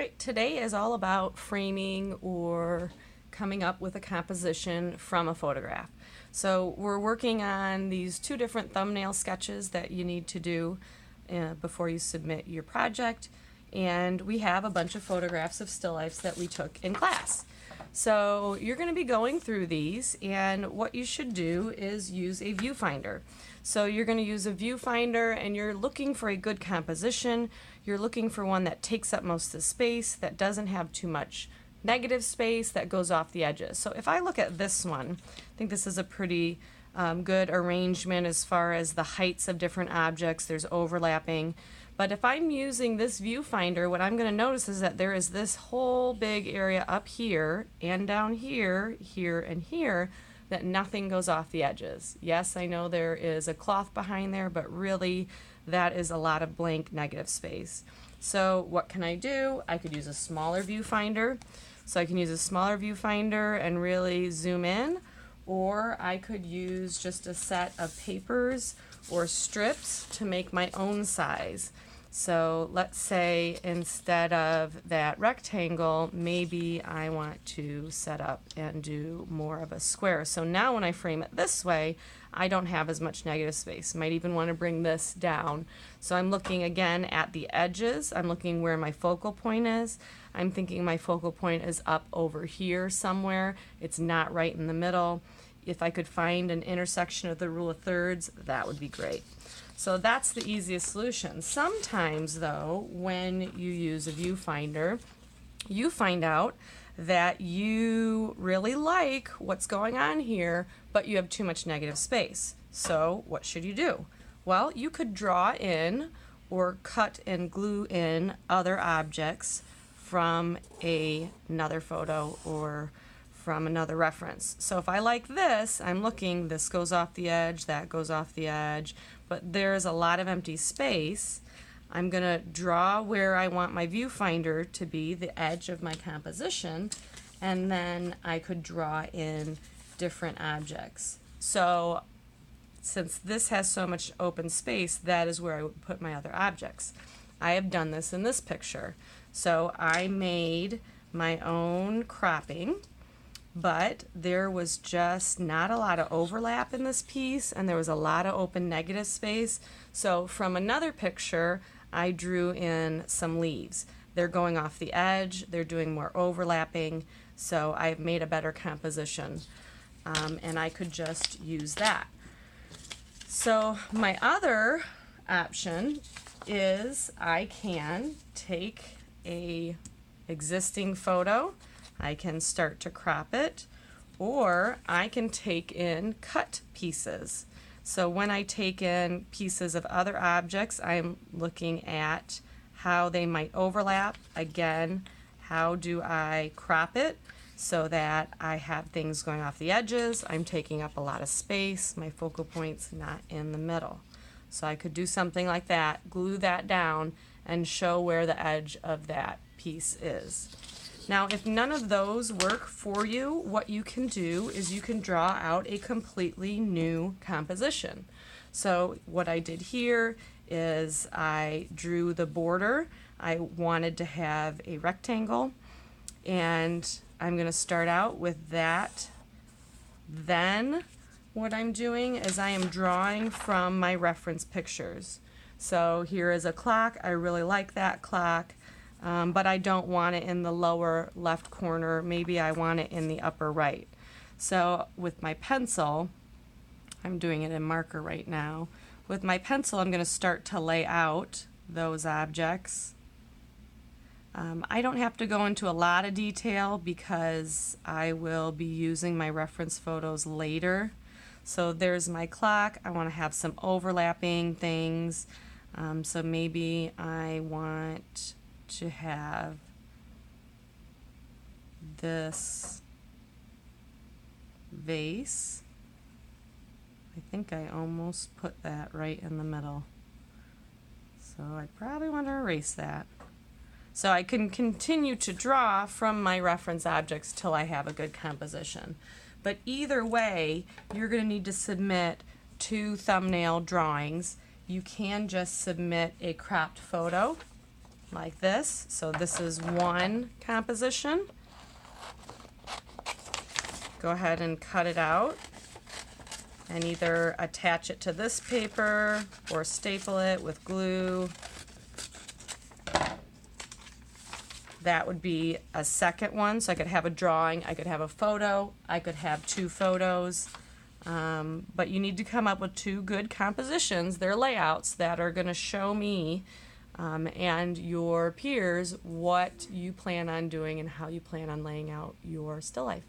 right, today is all about framing or coming up with a composition from a photograph. So we're working on these two different thumbnail sketches that you need to do before you submit your project, and we have a bunch of photographs of still lifes that we took in class. So you're going to be going through these, and what you should do is use a viewfinder. So you're going to use a viewfinder and you're looking for a good composition. You're looking for one that takes up most of the space, that doesn't have too much negative space, that goes off the edges. So if I look at this one, I think this is a pretty good arrangement as far as the heights of different objects. There's overlapping. But if I'm using this viewfinder, what I'm going to notice is that there is this whole big area up here and down here, here and here, that nothing goes off the edges. Yes, I know there is a cloth behind there, but really that is a lot of blank negative space. So what can I do? I could use a smaller viewfinder. So I can use a smaller viewfinder and really zoom in, or I could use just a set of papers or strips to make my own size. So let's say instead of that rectangle, maybe I want to set up and do more of a square. So now when I frame it this way, I don't have as much negative space. Might even want to bring this down. So I'm looking again at the edges. I'm looking where my focal point is. I'm thinking my focal point is up over here somewhere. It's not right in the middle. If I could find an intersection of the rule of thirds, that would be great. So that's the easiest solution. Sometimes, though, when you use a viewfinder, you find out that you really like what's going on here, but you have too much negative space. So what should you do? Well, you could draw in or cut and glue in other objects from another photo or from another reference. So if I like this, I'm looking, this goes off the edge, that goes off the edge, but there's a lot of empty space. I'm going to draw where I want my viewfinder to be, the edge of my composition, and then I could draw in different objects. So since this has so much open space, that is where I would put my other objects. I have done this in this picture. So I made my own cropping, but there was just not a lot of overlap in this piece, and there was a lot of open negative space. So from another picture, I drew in some leaves. They're going off the edge, they're doing more overlapping, so I've made a better composition, and I could just use that. So my other option is I can take a existing photo, I can start to crop it, or I can take in cut pieces. So when I take in pieces of other objects, I'm looking at how they might overlap. Again, how do I crop it so that I have things going off the edges, I'm taking up a lot of space, my focal point's not in the middle. So I could do something like that, glue that down, and show where the edge of that piece is. Now, if none of those work for you, what you can do is you can draw out a completely new composition. So what I did here is I drew the border. I wanted to have a rectangle, and I'm going to start out with that. Then what I'm doing is I am drawing from my reference pictures. So here is a clock. I really like that clock. But I don't want it in the lower left corner. Maybe I want it in the upper right. So with my pencil, I'm doing it in marker right now. With my pencil, I'm going to start to lay out those objects. I don't have to go into a lot of detail because I will be using my reference photos later. So there's my clock. I want to have some overlapping things. So maybe I want to have this vase. I think I almost put that right in the middle. So I probably want to erase that. So I can continue to draw from my reference objects till I have a good composition. But either way, you're going to need to submit 2 thumbnail drawings. You can just submit a cropped photo, like this. So this is one composition. Go ahead and cut it out and either attach it to this paper or staple it with glue. That would be a second one. So I could have a drawing, I could have a photo, I could have two photos. But you need to come up with two good compositions, their layouts that are going to show me and your peers what you plan on doing and how you plan on laying out your still life.